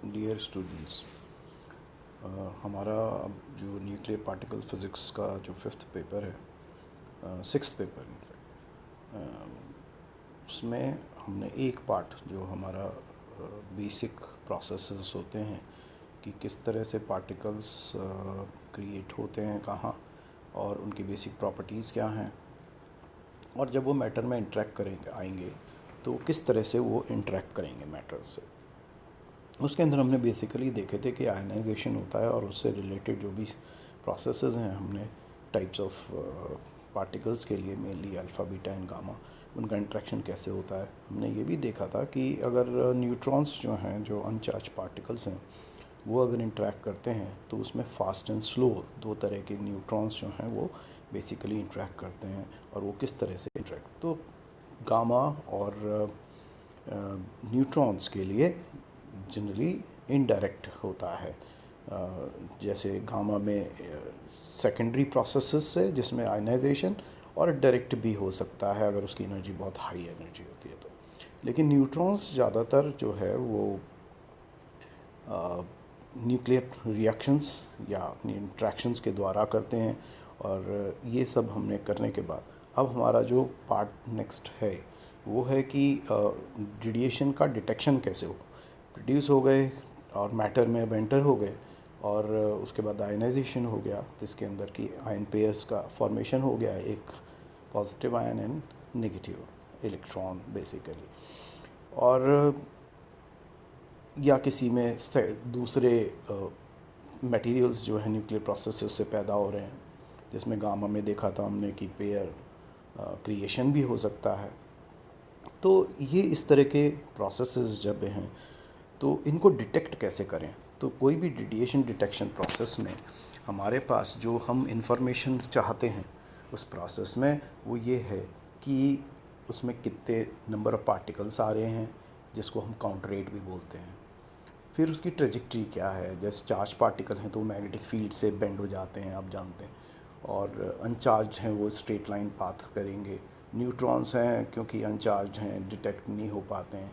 Dear students, हमारा अब जो न्यूक्लियर पार्टिकल फिज़िक्स का जो फिफ्थ पेपर है, सिक्स्थ पेपर इनफैक्ट, उसमें हमने एक पार्ट जो हमारा बेसिक प्रोसेसेस होते हैं कि किस तरह से पार्टिकल्स क्रिएट होते हैं कहाँ और उनकी बेसिक प्रॉपर्टीज़ क्या हैं, और जब वो मैटर में इंटरेक्ट करेंगे आएंगे तो किस तरह से वो इंटरेक्ट करेंगे मैटर से। उसके अंदर हमने बेसिकली देखे थे कि आयनाइजेशन होता है और उससे रिलेटेड जो भी प्रोसेसेस हैं, हमने टाइप्स ऑफ पार्टिकल्स के लिए mainly alpha beta and gamma, उनका इंट्रैक्शन कैसे होता है। हमने ये भी देखा था कि अगर न्यूट्रॉन्स जो हैं, जो अनचार्ज पार्टिकल्स हैं, वो अगर इंटरेक्ट करते हैं तो उसमें फास्ट एंड स्लो दो तरह के न्यूट्रॉन्स जो हैं वो बेसिकली इंटरेक्ट करते हैं, और वो किस तरह से इंटरेक्ट। तो गामा और न्यूट्रॉन्स के लिए जनरली इनडायरेक्ट होता है, जैसे गामा में सेकेंडरी प्रोसेसेस से जिसमें आयनाइजेशन, और डायरेक्ट भी हो सकता है अगर उसकी एनर्जी बहुत हाई एनर्जी होती है तो। लेकिन न्यूट्रॉन्स ज़्यादातर जो है वो न्यूक्लियर रिएक्शंस या इंट्रैक्शंस के द्वारा करते हैं। और ये सब हमने करने के बाद अब हमारा जो पार्ट नेक्स्ट है वो है कि रेडिएशन का डिटेक्शन कैसे हो। प्रोड्यूस हो गए और मैटर में अब एंटर हो गए, और उसके बाद आयनाइजेशन हो गया, जिसके अंदर की आयन पेयर्स का फॉर्मेशन हो गया, एक positive ion and negative electron basically. और या किसी में से दूसरे मटेरियल्स जो है न्यूक्लियर प्रोसेसेस से पैदा हो रहे हैं, जिसमें गामा में देखा था हमने कि पेयर क्रिएशन भी हो सकता है। तो ये इस तरह के प्रोसेसेस जब हैं तो इनको डिटेक्ट कैसे करें। तो कोई भी रेडिएशन डिटेक्शन प्रोसेस में हमारे पास जो हम इंफॉर्मेशन चाहते हैं उस प्रोसेस में वो ये है कि उसमें कितने नंबर ऑफ़ पार्टिकल्स आ रहे हैं, जिसको हम काउंट रेट भी बोलते हैं। फिर उसकी ट्रेजेक्ट्री क्या है, जैसे चार्ज पार्टिकल हैं तो मैग्नेटिक फील्ड से बेंड हो जाते हैं, आप जानते हैं, और अनचार्ज हैं वो स्ट्रेट लाइन पाथ करेंगे। न्यूट्रॉन्स हैं क्योंकि अनचार्ज हैं, डिटेक्ट नहीं हो पाते हैं,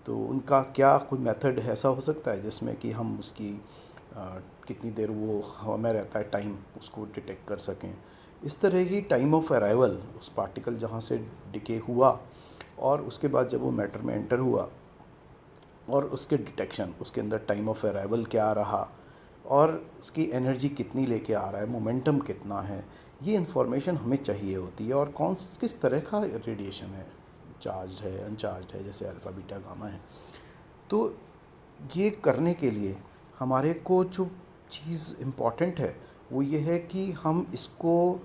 तो उनका क्या कोई मेथड ऐसा हो सकता है जिसमें कि हम उसकी कितनी देर वो हवा में रहता है टाइम, उसको डिटेक्ट कर सकें। इस तरह की टाइम ऑफ अराइवल, उस पार्टिकल जहाँ से डिके हुआ और उसके बाद जब वो मैटर में एंटर हुआ, और उसके डिटेक्शन, उसके अंदर टाइम ऑफ अराइवल क्या रहा और उसकी एनर्जी कितनी लेके आ रहा है, मोमेंटम कितना है, ये इन्फॉर्मेशन हमें चाहिए होती है। और कौन किस तरह का रेडिएशन है, चार्ज है अनचार्ज है, जैसे अल्फ़ा बीटा गामा है। तो ये करने के लिए हमारे को जो चीज़ इम्पॉर्टेंट है वो ये है कि हम इसको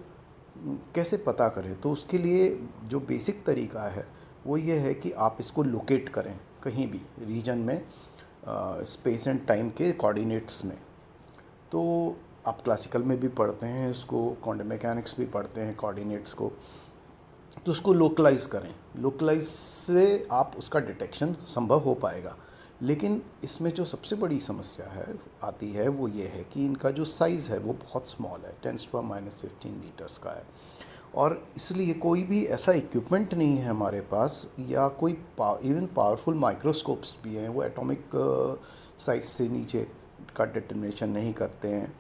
कैसे पता करें। तो उसके लिए जो बेसिक तरीका है वो ये है कि आप इसको लोकेट करें कहीं भी रीजन में, स्पेस एंड टाइम के कोऑर्डिनेट्स में। तो आप क्लासिकल में भी पढ़ते हैं इसको, क्वांटम मैकेनिक्स भी पढ़ते हैं कोऑर्डिनेट्स को। तो उसको लोकलाइज करें, लोकलाइज से आप उसका डिटेक्शन संभव हो पाएगा। लेकिन इसमें जो सबसे बड़ी समस्या है आती है वो ये है कि इनका जो साइज़ है वो बहुत स्मॉल है, 10⁻⁻15 मीटर्स का है। और इसलिए कोई भी ऐसा इक्विपमेंट नहीं है हमारे पास, या कोई इवन पावरफुल माइक्रोस्कोप्स भी हैं, वो एटॉमिक साइज से नीचे का डिटर्मिनेशन नहीं करते हैं।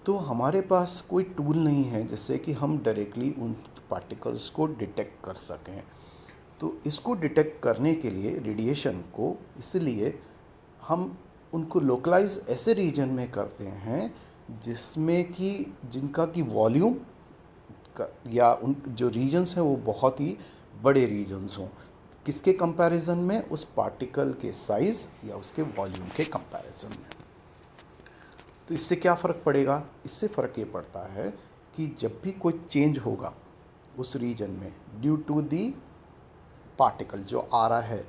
तो हमारे पास कोई टूल नहीं है जिससे कि हम डायरेक्टली उन पार्टिकल्स को डिटेक्ट कर सकें। तो इसको डिटेक्ट करने के लिए रेडिएशन को, इसलिए हम उनको लोकलाइज ऐसे रीजन में करते हैं जिसमें कि जिनका कि वॉल्यूम का या उन जो रीजन्स हैं वो बहुत ही बड़े रीजन्स हों। किसके कंपैरिजन में, उस पार्टिकल के साइज़ या उसके वॉल्यूम के कंपैरिजन में। तो इससे क्या फ़र्क पड़ेगा, इससे फ़र्क ये पड़ता है कि जब भी कोई चेंज होगा उस रीजन में ड्यू टू दी पार्टिकल जो आ रहा है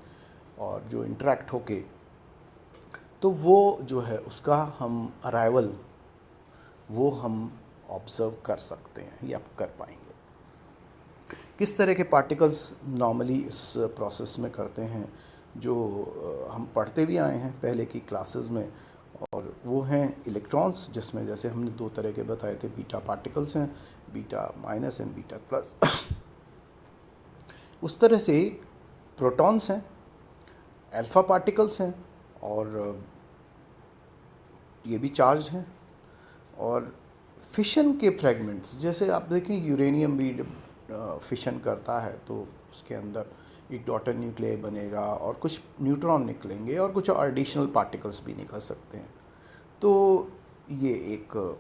और जो इंटरेक्ट होके, तो वो जो है उसका हम अराइवल वो हम ऑब्ज़र्व कर सकते हैं या कर पाएंगे। किस तरह के पार्टिकल्स नॉर्मली इस प्रोसेस में करते हैं, जो हम पढ़ते भी आए हैं पहले की क्लासेस में, और वो हैं इलेक्ट्रॉन्स, जिसमें जैसे हमने दो तरह के बताए थे, बीटा पार्टिकल्स हैं, beta minus and beta plus. उस तरह से प्रोटॉन्स हैं, अल्फ़ा पार्टिकल्स हैं, और ये भी चार्ज हैं। और फिशन के फ्रेगमेंट्स, जैसे आप देखें यूरेनियम भी फिशन करता है तो उसके अंदर एक डॉटर न्यूक्लियर बनेगा और कुछ न्यूट्रॉन निकलेंगे और कुछ एडिशनल पार्टिकल्स भी निकल सकते हैं। तो ये एक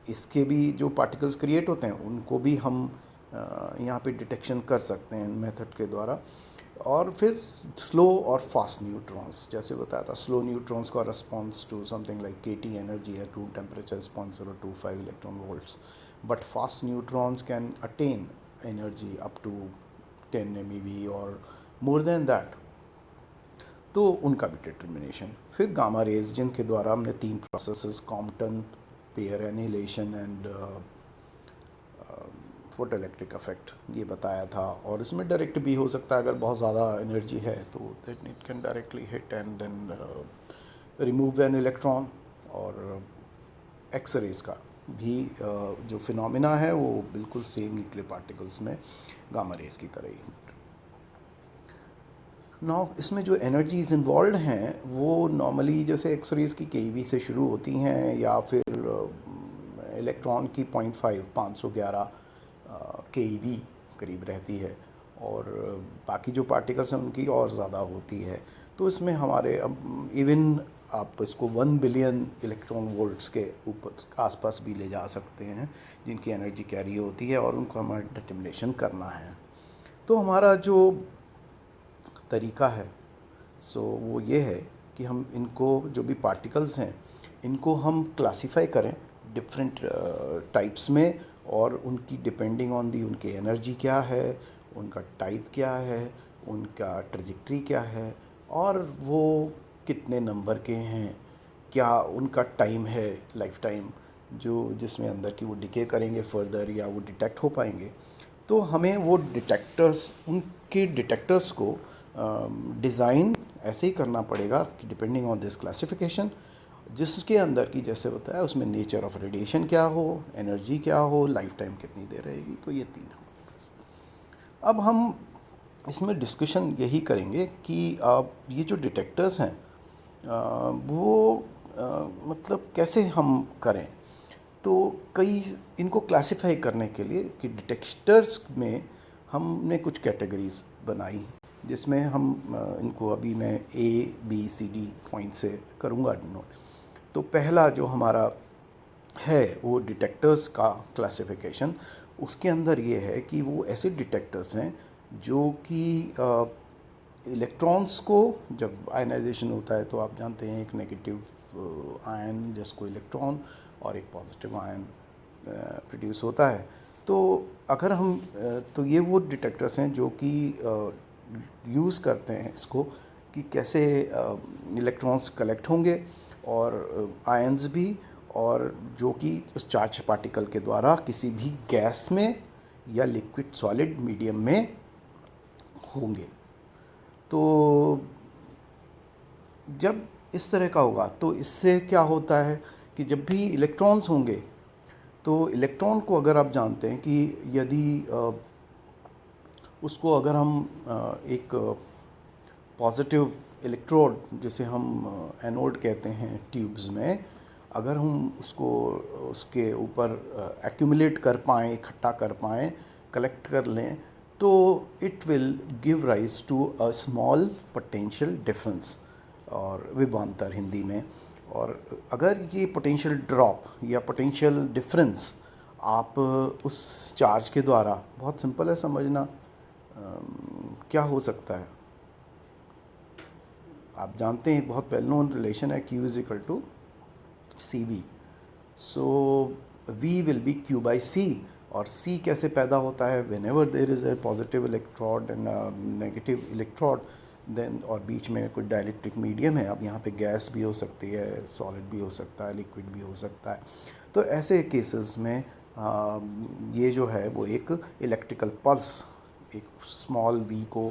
इसके भी जो पार्टिकल्स क्रिएट होते हैं उनको भी हम यहाँ पे डिटेक्शन कर सकते हैं मेथड के द्वारा। और फिर स्लो और फास्ट न्यूट्रॉन्स, जैसे बताया था, स्लो न्यूट्रॉन्स का response to something like KT energy है room temperature 0.025 electron volts, but fast neutrons can attain energy up to 10 MeV और मोर देन दैट। तो उनका भी डिटर्मिनेशन। फिर गामा रेज, जिनके द्वारा हमने 3 processes Compton, pair annihilation and photo electric effect ये बताया था। और इसमें डायरेक्ट भी हो सकता है, अगर बहुत ज़्यादा एनर्जी है तो that it can directly hit and then remove an electron. और एक्सरेज का भी जो फिनोमिना है वो बिल्कुल सेम न्यूक्लियर पार्टिकल्स में गामा रेज की तरह ही। नौ इसमें जो एनर्जीज इन्वॉल्व हैं वो नॉर्मली जैसे एक्सरेज की केवी से शुरू होती हैं, या फिर इलेक्ट्रॉन की 511 केवी करीब रहती है, और बाकी जो पार्टिकल्स हैं उनकी और ज़्यादा होती है। तो इसमें हमारे अब इवन आप इसको 1 बिलियन इलेक्ट्रॉन वोल्ट्स के ऊपर आसपास भी ले जा सकते हैं जिनकी एनर्जी कैरी होती है, और उनको हमें डिटर्मिनेशन करना है। तो हमारा जो तरीका है वो ये है कि हम इनको जो भी पार्टिकल्स हैं इनको हम क्लासिफाई करें डिफरेंट टाइप्स में, और उनकी डिपेंडिंग ऑन दी उनकी एनर्जी क्या है, उनका टाइप क्या है, उनका ट्रेजेक्ट्री क्या है, और वो कितने नंबर के हैं, क्या उनका टाइम है, लाइफ टाइम जो जिसमें अंदर की वो डिके करेंगे फर्दर या वो डिटेक्ट हो पाएंगे। तो हमें वो डिटेक्टर्स, उनके डिटेक्टर्स को डिज़ाइन ऐसे ही करना पड़ेगा कि डिपेंडिंग ऑन दिस क्लासिफिकेशन, जिसके अंदर की जैसे बताया उसमें नेचर ऑफ रेडिएशन क्या हो, एनर्जी क्या हो, लाइफ टाइम कितनी देर रहेगी। तो ये 3 हो। अब हम इसमें डिस्कशन यही करेंगे कि ये जो डिटेक्टर्स हैं वो मतलब कैसे हम करें। तो कई इनको क्लासिफाई करने के लिए कि डिटेक्टर्स में हमने कुछ कैटेगरीज बनाई, जिसमें हम इनको अभी मैं ABCD पॉइंट से करूँगा नोट। तो पहला जो हमारा है वो डिटेक्टर्स का क्लासिफिकेशन, उसके अंदर ये है कि वो ऐसे डिटेक्टर्स हैं जो कि इलेक्ट्रॉन्स को, जब आयनाइजेशन होता है तो आप जानते हैं एक नेगेटिव आयन जिसको इलेक्ट्रॉन और एक पॉजिटिव आयन प्रोड्यूस होता है। तो अगर हम तो ये वो डिटेक्टर्स हैं जो कि यूज़ करते हैं इसको कि कैसे इलेक्ट्रॉन्स कलेक्ट होंगे और आयंस भी, और जो कि उस चार्ज पार्टिकल के द्वारा किसी भी गैस में या लिक्विड सॉलिड मीडियम में होंगे। तो जब इस तरह का होगा तो इससे क्या होता है कि जब भी इलेक्ट्रॉन्स होंगे तो इलेक्ट्रॉन को अगर आप जानते हैं कि यदि उसको अगर हम एक पॉजिटिव इलेक्ट्रोड, जिसे हम एनोड कहते हैं ट्यूब्स में, अगर हम उसको उसके ऊपर एक्यूमुलेट कर पाएँ, इकट्ठा कर पाएँ, कलेक्ट कर लें, तो it will give rise to a small potential difference, और विभवांतर हिंदी में। और अगर ये पोटेंशियल ड्रॉप या पोटेंशियल डिफरेंस आप उस चार्ज के द्वारा, बहुत सिंपल है समझना, क्या हो सकता है, आप जानते हैं बहुत वेल नोन रिलेशन है Q is equal to CV। So V will be Q by C, और C कैसे पैदा होता है, whenever there is a positive electrode and negative electrode then, और बीच में कोई डाइलेक्ट्रिक मीडियम है। अब यहाँ पे गैस भी हो सकती है, सॉलिड भी हो सकता है, लिक्विड भी हो सकता है। तो ऐसे केसेस में ये जो है वो एक इलेक्ट्रिकल पल्स, एक स्मॉल v को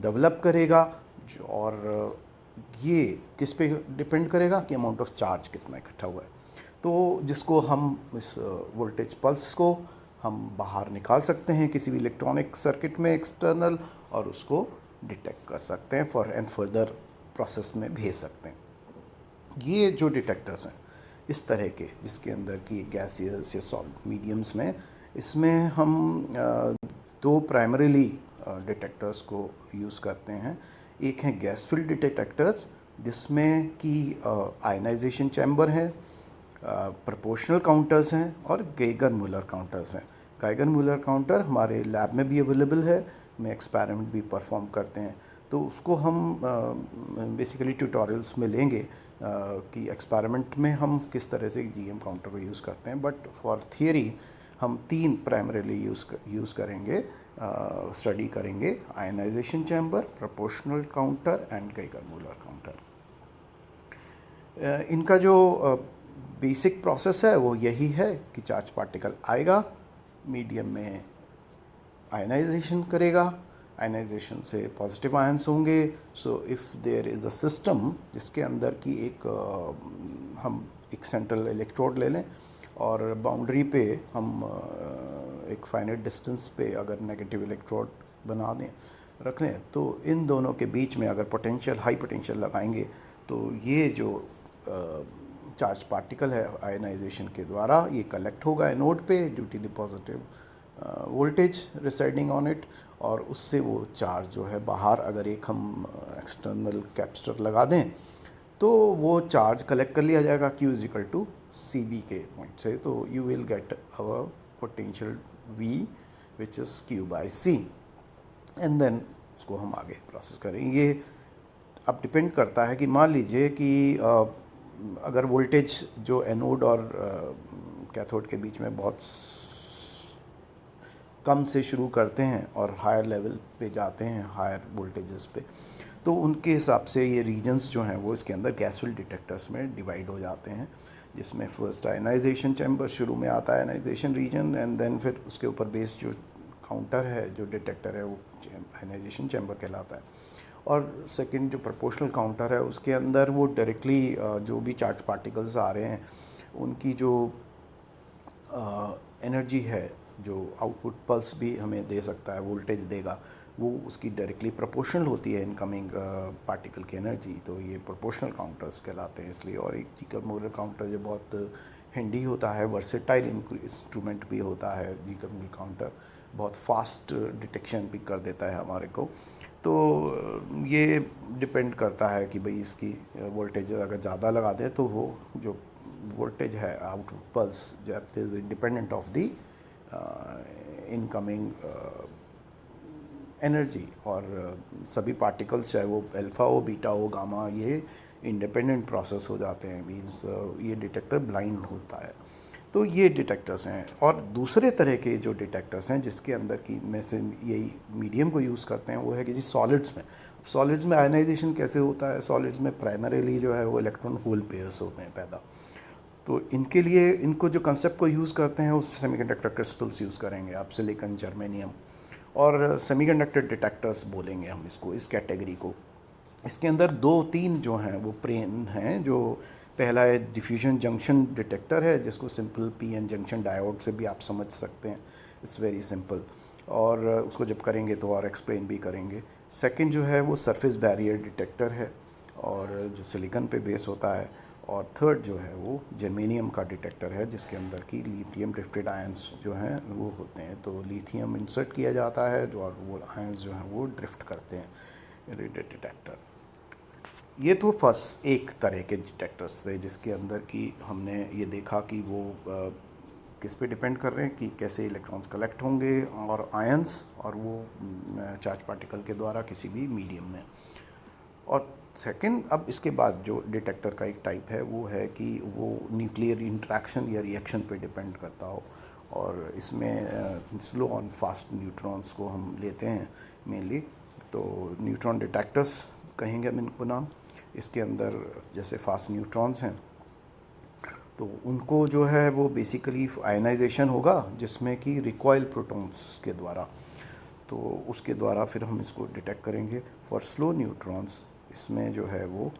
डेवलप करेगा, और ये किस पे डिपेंड करेगा कि अमाउंट ऑफ चार्ज कितना इकट्ठा हुआ है। तो जिसको हम इस वोल्टेज पल्स को हम बाहर निकाल सकते हैं किसी भी इलेक्ट्रॉनिक सर्किट में एक्सटर्नल, और उसको डिटेक्ट कर सकते हैं फॉर एंड फर्दर प्रोसेस में भेज सकते हैं। ये जो डिटेक्टर्स हैं इस तरह के, जिसके अंदर की गैसियस या सॉलिड मीडियम्स में, इसमें हम दो प्राइमरीली डिटेक्टर्स को यूज़ करते हैं। एक है गैस फील्ड डिटेक्टर्स, जिसमें कि आयनाइजेशन चैम्बर है, प्रोपोर्शनल काउंटर्स हैं और गेगर मूलर काउंटर्स हैं। गेगर मूलर काउंटर हमारे लैब में भी अवेलेबल है, में एक्सपेरिमेंट भी परफॉर्म करते हैं। तो उसको हम बेसिकली ट्यूटोरियल्स में लेंगे कि एक्सपेरिमेंट में हम किस तरह से जीएम काउंटर को यूज़ करते हैं। बट फॉर थियरी हम तीन प्राइमरीली यूज़ करेंगे, स्टडी करेंगे: ionisation chamber, proportional counter and Geiger Muller counter. इनका जो बेसिक प्रोसेस है वो यही है कि चार्ज पार्टिकल आएगा, मीडियम में आयनाइजेशन करेगा, आयनाइजेशन से पॉजिटिव आयंस होंगे। So if there is a system जिसके अंदर की हम एक सेंट्रल इलेक्ट्रोड ले लें और बाउंड्री पे हम एक फाइनाइट डिस्टेंस पे अगर नेगेटिव इलेक्ट्रोड बना दें, रख लें, तो इन दोनों के बीच में अगर पोटेंशियल, हाई पोटेंशियल लगाएंगे तो ये जो चार्ज पार्टिकल है आयनाइजेशन के द्वारा ये कलेक्ट होगा एनोड पे due to the positive voltage residing on it, और उससे वो चार्ज जो है बाहर अगर एक हम एक्सटर्नल कैपेसिटर लगा दें तो वो चार्ज कलेक्ट कर लिया जाएगा Q is equal to C V के पॉइंट से। तो you will get our potential V which is Q by C, and then उसको हम आगे प्रोसेस करेंगे। ये अब डिपेंड करता है कि मान लीजिए कि अगर वोल्टेज जो एनोड और कैथोड के बीच में बहुत कम से शुरू करते हैं और हायर लेवल पे जाते हैं, हायर वोल्टेजेस पे, तो उनके हिसाब से ये रीजन्स जो हैं वो इसके अंदर गैस फील्ड डिटेक्टर्स में डिवाइड हो जाते हैं, जिसमें फर्स्ट आयनाइजेशन चैम्बर शुरू में आता है, आयनाइजेशन रीजन, एंड देन फिर उसके ऊपर बेस जो काउंटर है, जो डिटेक्टर है, वो आयनाइजेशन चैम्बर कहलाता है। और सेकंड जो प्रोपोर्शनल काउंटर है उसके अंदर वो डायरेक्टली जो भी चार्ज पार्टिकल्स आ रहे हैं उनकी जो एनर्जी है, जो आउटपुट पल्स भी हमें दे सकता है, वोल्टेज देगा, वो उसकी डायरेक्टली प्रोपोर्शनल होती है इनकमिंग पार्टिकल की एनर्जी। तो ये प्रोपोर्शनल काउंटर्स कहलाते हैं इसलिए। और एक गेगर मूलर काउंटर जो बहुत हैंडी होता है, वर्सेटाइल इंस्ट्रूमेंट भी होता है गेगर मूलर काउंटर, बहुत फास्ट डिटेक्शन भी कर देता है हमारे को। तो ये डिपेंड करता है कि भाई इसकी वोल्टेज अगर ज़्यादा लगा दें तो वो जो वोल्टेज है output pulse that is independent of the incoming energy, और सभी पार्टिकल्स चाहे वो अल्फ़ा हो, बीटा हो, गामा, ये इंडिपेंडेंट प्रोसेस हो जाते हैं, मींस ये डिटेक्टर ब्लाइंड होता है। तो ये डिटेक्टर्स हैं। और दूसरे तरह के जो डिटेक्टर्स हैं जिसके अंदर की में से यही मीडियम को यूज़ करते हैं वो है कि जी सॉलिड्स में। सॉलिड्स में आयनाइजेशन कैसे होता है? सॉलिड्स में प्राइमरीली जो है वो इलेक्ट्रॉन होल पेयर्स होते हैं पैदा। तो इनके लिए इनको जो कंसेप्ट को यूज़ करते हैं उस सेमीकंडक्टर क्रिस्टल्स यूज़ करेंगे आप, सिलिकॉन, जर्मेनियम, और सेमीकंडक्टर डिटेक्टर्स बोलेंगे हम इसको, इस कैटेगरी को। इसके अंदर दो तीन जो हैं वो प्रेन हैं। जो पहला है डिफ्यूजन जंक्शन डिटेक्टर है, जिसको सिंपल पीएन जंक्शन डायोड से भी आप समझ सकते हैं, इट्स वेरी सिंपल, और उसको जब करेंगे तो और एक्सप्लेन भी करेंगे। सेकंड जो है वो सरफेस बैरियर डिटेक्टर है और जो सिलिकॉन पे बेस होता है। और थर्ड जो है वो जर्मेनियम का डिटेक्टर है, जिसके अंदर की लिथियम ड्रिफ्टेड आयंस जो हैं वो होते हैं। तो लिथियम इंसर्ट किया जाता है और वो आयंस जो हैं वो ड्रिफ्ट करते हैं डिटेक्टर। ये तो फर्स्ट एक तरह के डिटेक्टर्स थे जिसके अंदर की हमने ये देखा कि वो किस पे डिपेंड कर रहे हैं कि कैसे इलेक्ट्रॉन्स कलेक्ट होंगे और आयंस, और वो चार्ज पार्टिकल के द्वारा किसी भी मीडियम में। और सेकंड, अब इसके बाद जो डिटेक्टर का एक टाइप है वो है कि वो न्यूक्लियर इंटरेक्शन या रिएक्शन पे डिपेंड करता हो, और इसमें स्लो और फास्ट न्यूट्रॉन्स को हम लेते हैं मेनली। तो न्यूट्रॉन डिटेक्टर्स कहेंगे हम इनको नाम। इसके अंदर जैसे फास्ट न्यूट्रॉन्स हैं तो उनको जो है वो बेसिकली आयनाइजेशन होगा जिसमें कि रिकॉइल प्रोटॉन्स के द्वारा, तो उसके द्वारा फिर हम इसको डिटेक्ट करेंगे। फॉर स्लो न्यूट्रॉन्स इसमें जो है वो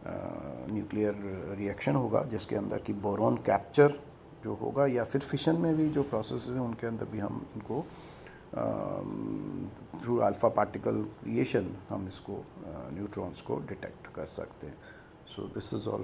न्यूक्लियर रिएक्शन होगा जिसके अंदर की बोरॉन कैप्चर जो होगा, या फिर फिशन में भी जो प्रोसेस हैं उनके अंदर भी हम इनको थ्रू अल्फ़ा पार्टिकल क्रिएशन हम इसको न्यूट्रॉन्स को डिटेक्ट कर सकते हैं। So this is all.